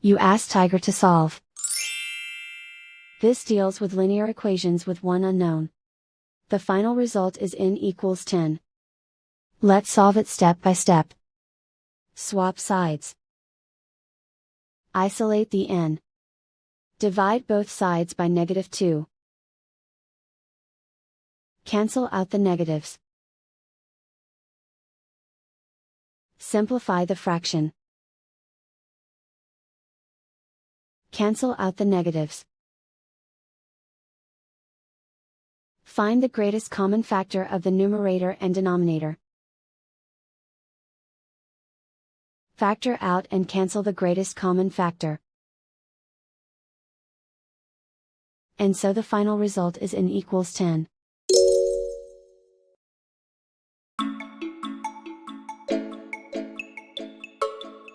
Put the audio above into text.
You ask Tiger to solve. This deals with linear equations with one unknown. The final result is n equals 10. Let's solve it step by step. Swap sides. Isolate the n. Divide both sides by -2. Cancel out the negatives. Simplify the fraction. Cancel out the negatives. Find the greatest common factor of the numerator and denominator. Factor out and cancel the greatest common factor. And so the final result is n equals 10.